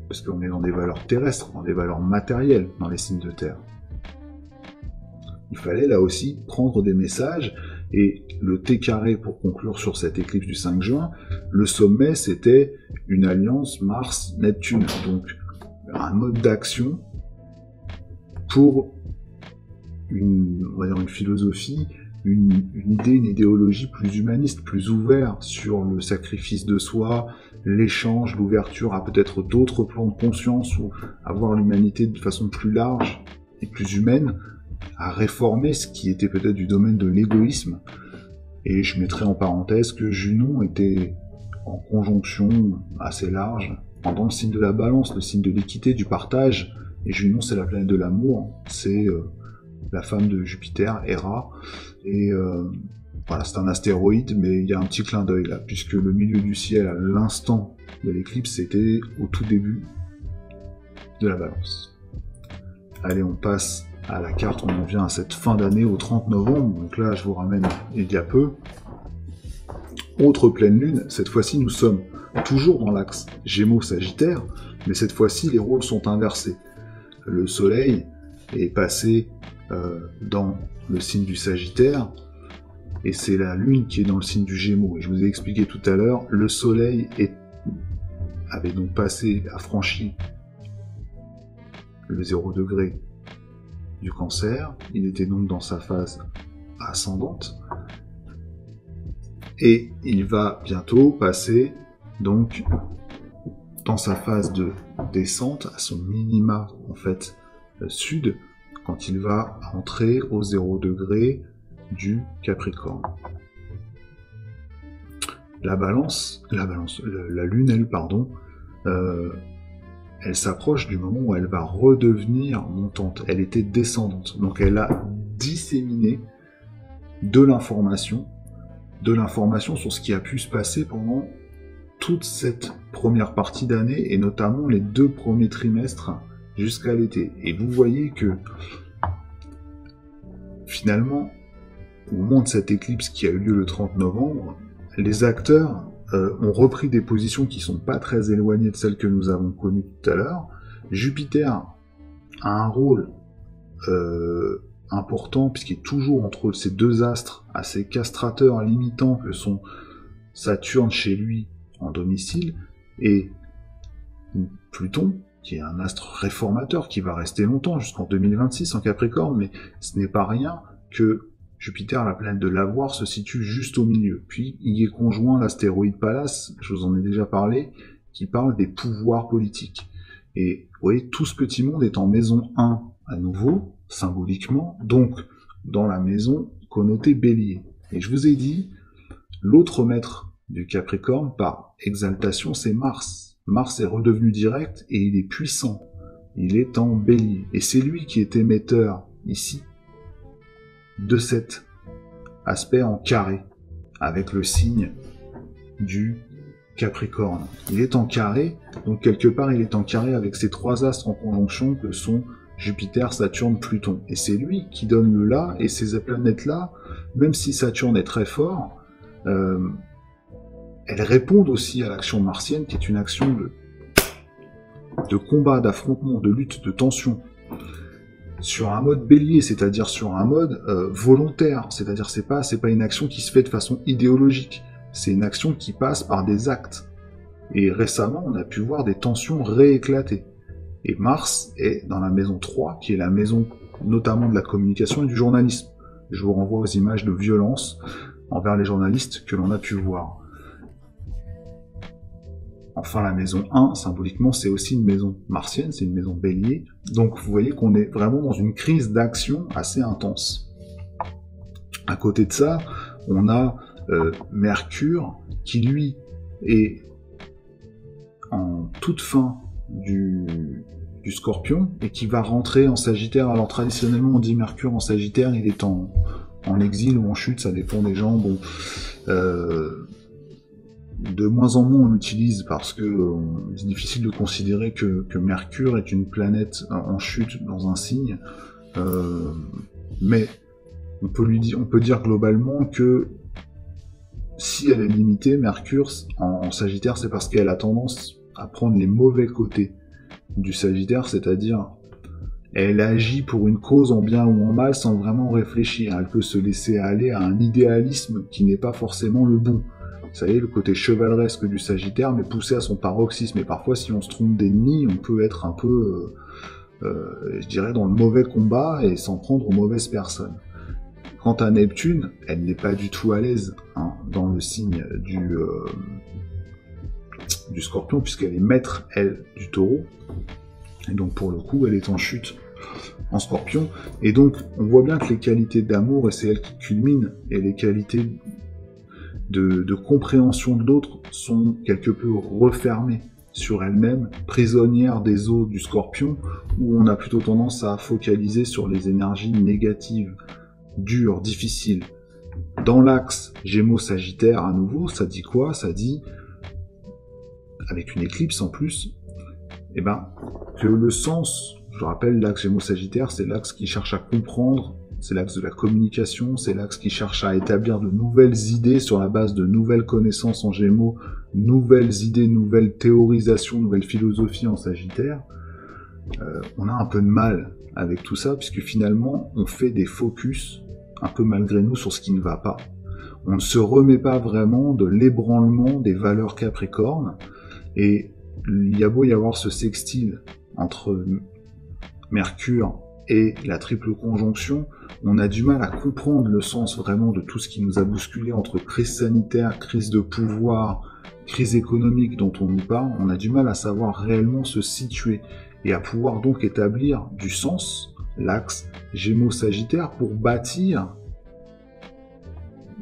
Parce qu'on est dans des valeurs terrestres, dans des valeurs matérielles, dans les signes de terre. Il fallait là aussi prendre des messages, et le T carré, pour conclure sur cette éclipse du 5 juin, le sommet c'était une alliance Mars-Neptune, donc un mode d'action pour on va dire une philosophie, une idée, une idéologie plus humaniste, plus ouverte sur le sacrifice de soi, l'échange, l'ouverture à peut-être d'autres plans de conscience, ou à voir l'humanité de façon plus large et plus humaine, à réformer ce qui était peut-être du domaine de l'égoïsme. Et je mettrai en parenthèse que Junon était en conjonction assez large dans le signe de la Balance, le signe de l'équité, du partage, et Junon c'est la planète de l'amour, c'est la femme de Jupiter, Héra, et voilà, c'est un astéroïde, mais il y a un petit clin d'œil là, puisque le milieu du ciel à l'instant de l'éclipse, c'était au tout début de la Balance. Allez, on passe à la carte, on en vient à cette fin d'année, au 30 novembre, donc là je vous ramène il y a peu. Autre pleine lune, cette fois-ci nous sommes toujours dans l'axe Gémeaux-Sagittaire, mais cette fois-ci les rôles sont inversés. Le soleil est passé dans le signe du Sagittaire, et c'est la lune qui est dans le signe du Gémeaux. Et je vous ai expliqué tout à l'heure, le soleil avait donc a franchi le 0 degré du Cancer, il était donc dans sa phase ascendante, et il va bientôt passer donc dans sa phase de descente, à son minima en fait sud, quand il va entrer au 0 degré du Capricorne. La lune, elle, pardon, elle s'approche du moment où elle va redevenir montante. Elle était descendante, donc elle a disséminé de l'information sur ce qui a pu se passer pendant toute cette première partie d'année, et notamment les 2 premiers trimestres jusqu'à l'été. Et vous voyez que finalement, au moment de cette éclipse qui a eu lieu le 30 novembre, les acteurs ont repris des positions qui sont pas très éloignées de celles que nous avons connues tout à l'heure. Jupiter a un rôle important, puisqu'il est toujours entre ces 2 astres assez castrateurs, limitants, que sont Saturne chez lui en domicile, et Pluton, qui est un astre réformateur, qui va rester longtemps, jusqu'en 2026 en Capricorne, mais ce n'est pas rien que Jupiter, la planète de l'avoir, se situe juste au milieu. Puis il y est conjoint l'astéroïde Pallas, je vous en ai déjà parlé, qui parle des pouvoirs politiques. Et vous voyez, tout ce petit monde est en maison 1 à nouveau, symboliquement, donc dans la maison connotée Bélier. Et je vous ai dit, l'autre maître du Capricorne, par exaltation, c'est Mars. Mars est redevenu direct et il est puissant. Il est en Bélier. Et c'est lui qui est émetteur, ici, de cet aspect en carré, avec le signe du Capricorne. Il est en carré, donc quelque part il est en carré avec ces trois astres en conjonction que sont Jupiter, Saturne, Pluton. Et c'est lui qui donne le là, et ces planètes-là, même si Saturne est très fort, elles répondent aussi à l'action martienne, qui est une action de combat, d'affrontement, de lutte, de tension. Sur un mode bélier, c'est-à-dire sur un mode volontaire, c'est-à-dire c'est pas une action qui se fait de façon idéologique, c'est une action qui passe par des actes. Et récemment, on a pu voir des tensions rééclater. Et Mars est dans la maison 3, qui est la maison notamment de la communication et du journalisme. Je vous renvoie aux images de violence envers les journalistes que l'on a pu voir. Enfin, la maison 1, symboliquement, c'est aussi une maison martienne, c'est une maison bélier. Donc vous voyez qu'on est vraiment dans une crise d'action assez intense. À côté de ça, on a Mercure, qui lui est en toute fin du Scorpion, et qui va rentrer en Sagittaire. Alors traditionnellement on dit Mercure en Sagittaire, il est en exil ou en chute, ça dépend des gens. Bon, de moins en moins on l'utilise parce que c'est difficile de considérer que Mercure est une planète en chute dans un signe, mais on peut dire globalement que si elle est limitée, Mercure en Sagittaire, c'est parce qu'elle a tendance à prendre les mauvais côtés du Sagittaire, c'est-à-dire elle agit pour une cause en bien ou en mal sans vraiment réfléchir. Elle peut se laisser aller à un idéalisme qui n'est pas forcément le bon. Vous savez, le côté chevaleresque du Sagittaire, mais poussé à son paroxysme. Et parfois, si on se trompe d'ennemi, on peut être un peu, je dirais, dans le mauvais combat et s'en prendre aux mauvaises personnes. Quant à Neptune, elle n'est pas du tout à l'aise dans le signe du Scorpion, puisqu'elle est maître, elle, du Taureau. Et donc, pour le coup, elle est en chute en Scorpion. Et donc, on voit bien que les qualités d'amour, et c'est elle qui culmine, et les qualités de compréhension de l'autre sont quelque peu refermées sur elle-même, prisonnière des eaux du Scorpion, où on a plutôt tendance à focaliser sur les énergies négatives, dures, difficiles. Dans l'axe Gémeaux-Sagittaire, à nouveau, ça dit quoi? Ça dit, avec une éclipse en plus, que le sens, je rappelle, l'axe Gémeaux-Sagittaire, c'est l'axe qui cherche à comprendre, c'est l'axe de la communication, c'est l'axe qui cherche à établir de nouvelles idées sur la base de nouvelles connaissances en Gémeaux, nouvelles idées, nouvelles théorisations, nouvelles philosophies en Sagittaire. On a un peu de mal avec tout ça, puisque finalement, on fait des focus, un peu malgré nous, sur ce qui ne va pas. On ne se remet pas vraiment de l'ébranlement des valeurs Capricorne, et il y a beau y avoir ce sextile entre Mercure et la triple conjonction, on a du mal à comprendre le sens vraiment de tout ce qui nous a bousculé entre crise sanitaire, crise de pouvoir, crise économique dont on nous parle. On a du mal à savoir réellement se situer et à pouvoir donc établir du sens, l'axe Gémeaux-Sagittaire, pour bâtir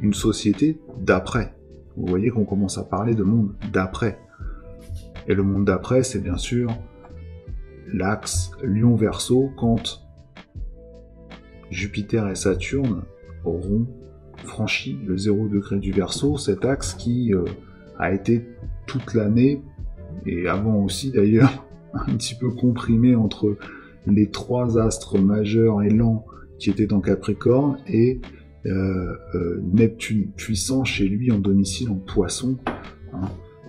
une société d'après. Vous voyez qu'on commence à parler de monde d'après. Et le monde d'après, c'est bien sûr l'axe Lion-Verseau, quand Jupiter et Saturne auront franchi le 0 degré du Verseau, cet axe qui a été toute l'année, et avant aussi d'ailleurs, un petit peu comprimé entre les trois astres majeurs et lents qui étaient en Capricorne, et Neptune puissant chez lui en domicile en Poisson.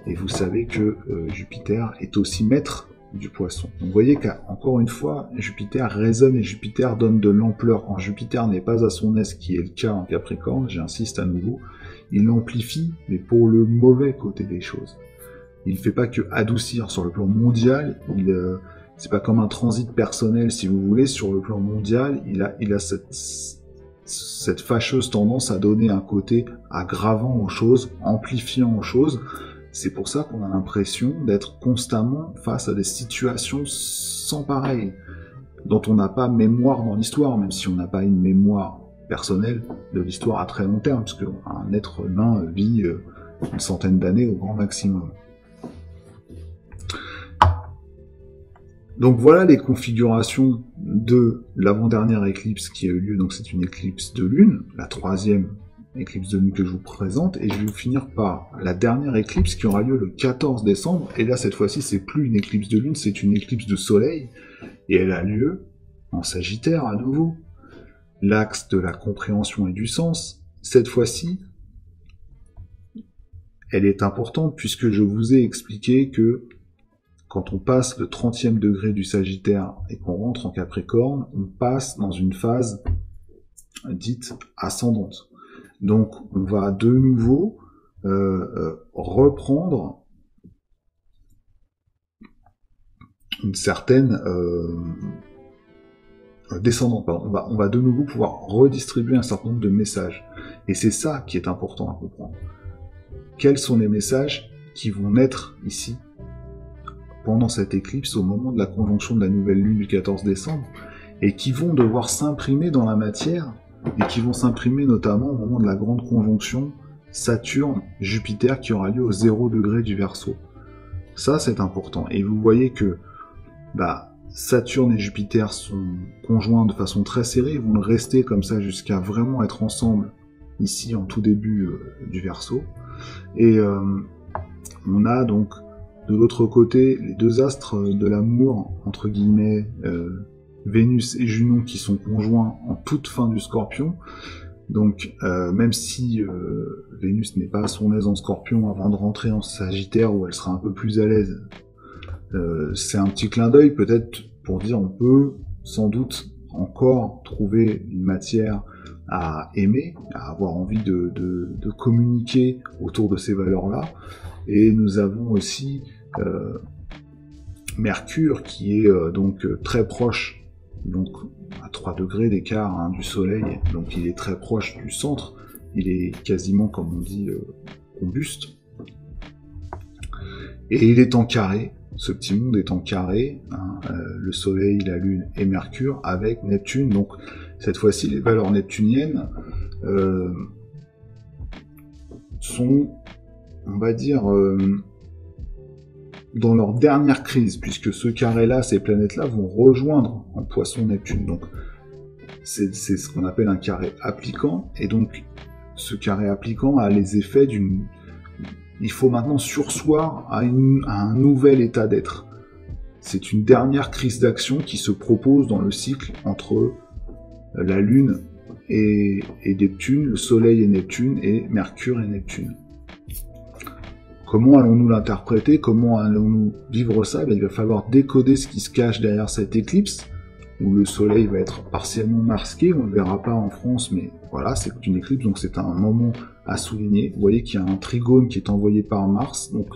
Et vous savez que Jupiter est aussi maître du Poisson. Donc vous voyez qu'encore une fois, Jupiter résonne et Jupiter donne de l'ampleur. Quand Jupiter n'est pas à son aise, qui est le cas en Capricorne, j'insiste à nouveau, il amplifie, mais pour le mauvais côté des choses. Il ne fait pas que adoucir sur le plan mondial, c'est pas comme un transit personnel, si vous voulez, sur le plan mondial, il a cette fâcheuse tendance à donner un côté aggravant aux choses, amplifiant aux choses. C'est pour ça qu'on a l'impression d'être constamment face à des situations sans pareil, dont on n'a pas mémoire dans l'histoire, même si on n'a pas une mémoire personnelle de l'histoire à très long terme, puisque un être humain vit une centaine d'années au grand maximum. Donc voilà les configurations de l'avant-dernière éclipse qui a eu lieu, donc c'est une éclipse de lune, la troisième éclipse de lune que je vous présente, et je vais vous finir par la dernière éclipse qui aura lieu le 14 décembre, et là cette fois-ci c'est plus une éclipse de lune, c'est une éclipse de soleil, et elle a lieu en Sagittaire à nouveau. L'axe de la compréhension et du sens, cette fois-ci, elle est importante puisque je vous ai expliqué que quand on passe le 30e degré du Sagittaire et qu'on rentre en Capricorne, on passe dans une phase dite ascendante. Donc on va de nouveau reprendre une certaine descendante. On va de nouveau pouvoir redistribuer un certain nombre de messages. Et c'est ça qui est important à comprendre. Quels sont les messages qui vont naître ici pendant cette éclipse au moment de la conjonction de la nouvelle lune du 14 décembre et qui vont devoir s'imprimer dans la matière et qui vont s'imprimer notamment au moment de la grande conjonction Saturne-Jupiter qui aura lieu au 0 degré du Verseau. Ça c'est important. Et vous voyez que Saturne et Jupiter sont conjoints de façon très serrée, ils vont rester comme ça jusqu'à vraiment être ensemble ici en tout début du Verseau. Et on a donc de l'autre côté les deux astres de l'amour, entre guillemets, Vénus et Junon, qui sont conjoints en toute fin du Scorpion. Donc même si Vénus n'est pas à son aise en Scorpion avant de rentrer en Sagittaire où elle sera un peu plus à l'aise, c'est un petit clin d'œil peut-être pour dire on peut sans doute encore trouver une matière à aimer, à avoir envie de communiquer autour de ces valeurs-là. Et nous avons aussi Mercure qui est donc très proche, donc à 3 degrés d'écart du Soleil, donc il est très proche du centre, il est quasiment, comme on dit, combuste. Et il est en carré, ce petit monde est en carré, le Soleil, la Lune et Mercure avec Neptune. Donc cette fois-ci, les valeurs neptuniennes sont, on va dire, dans leur dernière crise, puisque ce carré-là, ces planètes-là vont rejoindre en Poisson Neptune. Donc c'est ce qu'on appelle un carré appliquant, et donc ce carré appliquant a les effets d'une... Il faut maintenant sursoir à un nouvel état d'être. C'est une dernière crise d'action qui se propose dans le cycle entre la Lune et Neptune, le Soleil et Neptune, et Mercure et Neptune. Comment allons-nous l'interpréter? Comment allons-nous vivre ça? Il va falloir décoder ce qui se cache derrière cette éclipse, où le Soleil va être partiellement masqué, on ne le verra pas en France, mais voilà, c'est une éclipse, donc c'est un moment à souligner. Vous voyez qu'il y a un trigone qui est envoyé par Mars, donc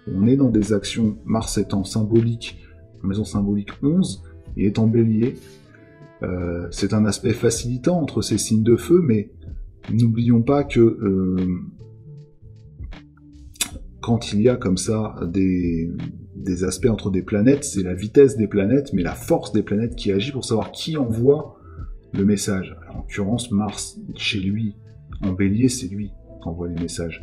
on est dans des actions, Mars étant symbolique, maison symbolique 11, il est en Bélier, c'est un aspect facilitant entre ces signes de feu, mais n'oublions pas que quand il y a comme ça des aspects entre des planètes, c'est la vitesse des planètes, mais la force des planètes qui agit pour savoir qui envoie le message. Alors, en l'occurrence, Mars, chez lui, en Bélier, c'est lui qui envoie les messages.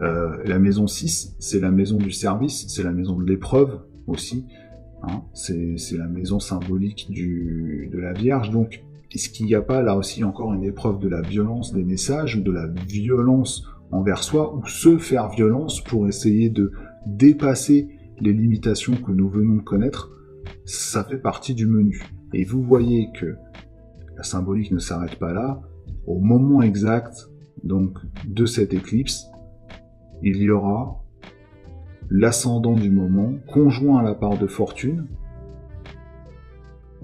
La maison 6, c'est la maison du service, c'est la maison de l'épreuve aussi. Hein, c'est la maison symbolique de la Vierge. Donc, est-ce qu'il n'y a pas là aussi encore une épreuve de la violence des messages, ou de la violence envers soi, ou se faire violence pour essayer de dépasser les limitations que nous venons de connaître? Ça fait partie du menu. Et vous voyez que la symbolique ne s'arrête pas là. Au moment exact donc de cette éclipse, il y aura l'ascendant du moment, conjoint à la part de fortune,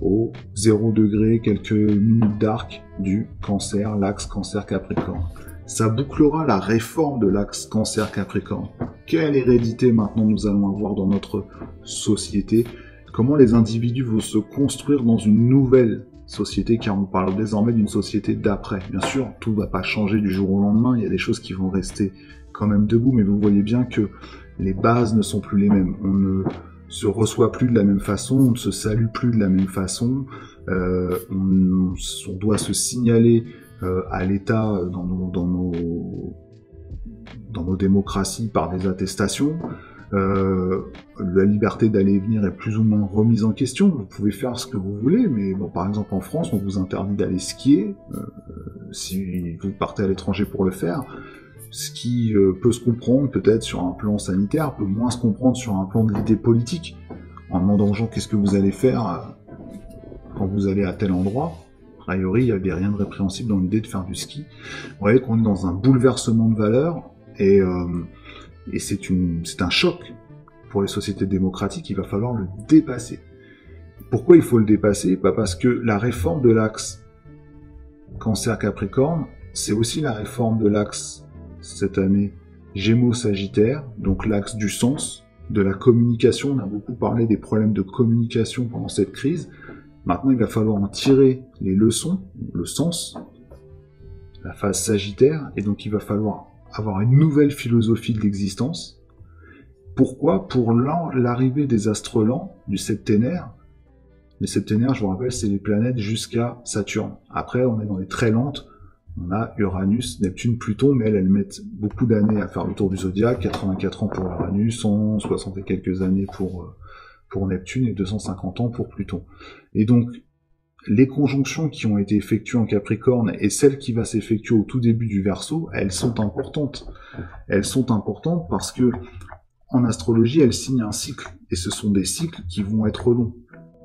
au 0 degré, quelques minutes d'arc du Cancer, l'axe Cancer-Capricorne. Ça bouclera la réforme de l'axe Cancer-Capricorne. Quelle hérédité maintenant nous allons avoir dans notre société? Comment les individus vont se construire dans une nouvelle société, car on parle désormais d'une société d'après. Bien sûr, tout ne va pas changer du jour au lendemain, il y a des choses qui vont rester quand même debout, mais vous voyez bien que les bases ne sont plus les mêmes. On ne se reçoit plus de la même façon, on ne se salue plus de la même façon, on doit se signaler à l'État dans nos démocraties par des attestations. La liberté d'aller et venir est plus ou moins remise en question. Vous pouvez faire ce que vous voulez, mais bon, par exemple en France, on vous interdit d'aller skier. si vous partez à l'étranger pour le faire, ce qui peut se comprendre peut-être sur un plan sanitaire, peut moins se comprendre sur un plan de l'idée politique, en demandant aux gens qu'est-ce que vous allez faire quand vous allez à tel endroit. A priori, il n'y avait rien de répréhensible dans l'idée de faire du ski. Vous voyez qu'on est dans un bouleversement de valeurs, et c'est un choc pour les sociétés démocratiques, il va falloir le dépasser. Pourquoi il faut le dépasser? Parce que la réforme de l'axe Cancer-Capricorne, c'est aussi la réforme de l'axe, cette année, Gémeaux-Sagittaire, donc l'axe du sens, de la communication. On a beaucoup parlé des problèmes de communication pendant cette crise. Maintenant, il va falloir en tirer les leçons, le sens, la phase Sagittaire, et donc il va falloir avoir une nouvelle philosophie de l'existence. Pourquoi? Pour l'arrivée des astres lents, du septénaire. Les septénaires, je vous rappelle, c'est les planètes jusqu'à Saturne. Après, on est dans les très lentes. On a Uranus, Neptune, Pluton, mais elles mettent beaucoup d'années à faire le tour du zodiaque. 84 ans pour Uranus, 160 et quelques années pour Neptune et 250 ans pour Pluton. Et donc, les conjonctions qui ont été effectuées en Capricorne et celles qui vont s'effectuer au tout début du Verseau, elles sont importantes. Elles sont importantes parce que en astrologie, elles signent un cycle, et ce sont des cycles qui vont être longs.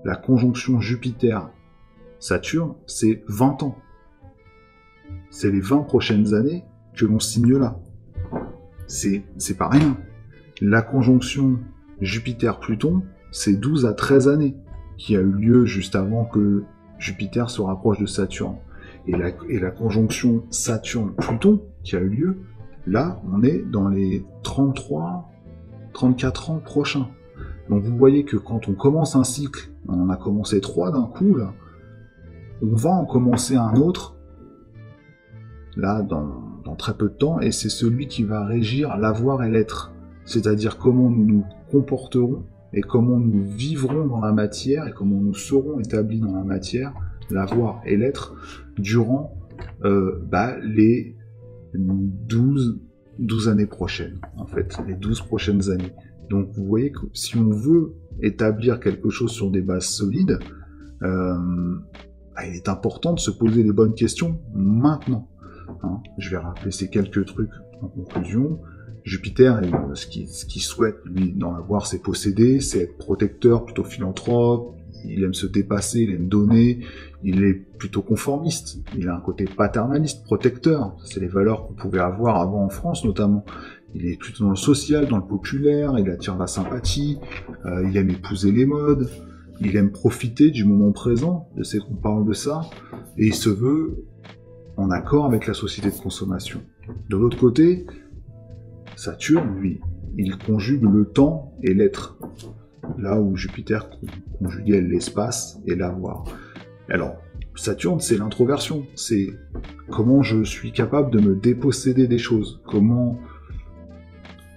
La conjonction Jupiter-Saturne, c'est 20 ans. C'est les 20 prochaines années que l'on signe là. C'est pas rien. La conjonction Jupiter-Pluton, c'est 12 à 13 années, qui a eu lieu juste avant que Jupiter se rapproche de Saturne. Et la conjonction Saturne-Pluton, qui a eu lieu, là, on est dans les 34 ans prochains. Donc vous voyez que quand on commence un cycle, on en a commencé 3 d'un coup, là, on va en commencer un autre, là, dans très peu de temps, et c'est celui qui va régir l'avoir et l'être. C'est-à-dire comment nous nous comporterons, et comment nous vivrons dans la matière, et comment nous serons établis dans la matière, l'avoir et l'être, durant les 12 années prochaines, en fait, les 12 prochaines années. Donc vous voyez que si on veut établir quelque chose sur des bases solides, il est important de se poser les bonnes questions maintenant. Hein, je vais rappeler ces quelques trucs en conclusion. Jupiter, ce qu'il souhaite, lui, dans l'avoir, c'est posséder, c'est être protecteur, plutôt philanthrope, il aime se dépasser, il aime donner, il est plutôt conformiste, il a un côté paternaliste, protecteur, c'est les valeurs qu'on pouvait avoir avant en France notamment. Il est plutôt dans le social, dans le populaire, il attire la sympathie, il aime épouser les modes, il aime profiter du moment présent, je sais qu'on parle de ça, et il se veut en accord avec la société de consommation. De l'autre côté, Saturne, lui, il conjugue le temps et l'être, là où Jupiter conjuguait l'espace et l'avoir. Alors, Saturne, c'est l'introversion, c'est comment je suis capable de me déposséder des choses, comment,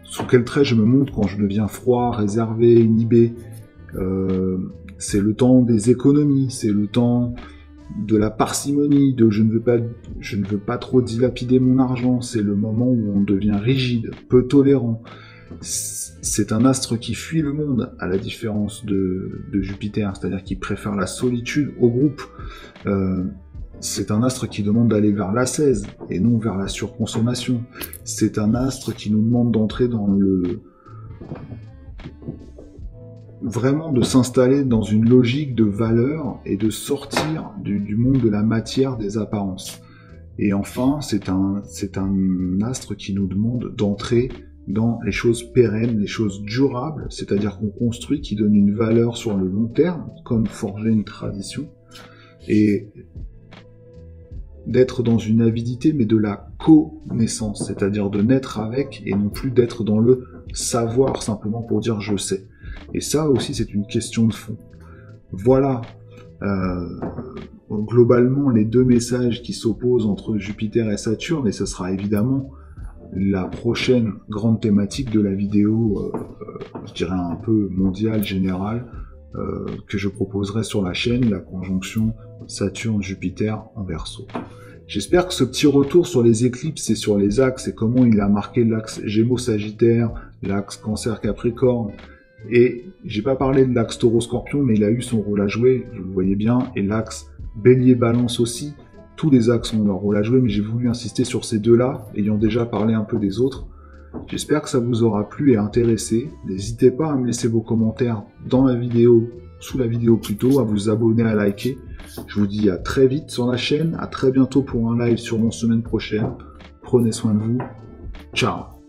sous quel trait je me montre quand je deviens froid, réservé, inhibé. C'est le temps des économies, c'est le temps de la parcimonie, de je ne veux pas trop dilapider mon argent, c'est le moment où on devient rigide, peu tolérant. C'est un astre qui fuit le monde, à la différence de Jupiter, c'est-à-dire qu'il préfère la solitude au groupe. C'est un astre qui demande d'aller vers l'ascèse, et non vers la surconsommation. C'est un astre qui nous demande d'entrer dans vraiment de s'installer dans une logique de valeur et de sortir du monde de la matière, des apparences. Et enfin, c'est un astre qui nous demande d'entrer dans les choses pérennes, les choses durables, c'est-à-dire qu'on construit, qui donne une valeur sur le long terme, comme forger une tradition, et d'être dans une avidité, mais de la connaissance, c'est-à-dire de naître avec, et non plus d'être dans le savoir, simplement pour dire je sais. Et ça aussi, c'est une question de fond. Voilà, globalement, les deux messages qui s'opposent entre Jupiter et Saturne, et ce sera évidemment la prochaine grande thématique de la vidéo, je dirais un peu mondiale, générale, que je proposerai sur la chaîne, la conjonction Saturne-Jupiter en Verseau. J'espère que ce petit retour sur les éclipses et sur les axes, et comment il a marqué l'axe Gémeaux-Sagittaire, l'axe Cancer-Capricorne, et j'ai pas parlé de l'axe Taureau-Scorpion, mais il a eu son rôle à jouer, vous le voyez bien, et l'axe Bélier-Balance aussi. tous les axes ont leur rôle à jouer, mais j'ai voulu insister sur ces deux-là, ayant déjà parlé un peu des autres. J'espère que ça vous aura plu et intéressé. N'hésitez pas à me laisser vos commentaires dans la vidéo, sous la vidéo plutôt, à vous abonner, à liker. Je vous dis à très vite sur la chaîne, à très bientôt pour un live sûrement semaine prochaine. Prenez soin de vous. Ciao.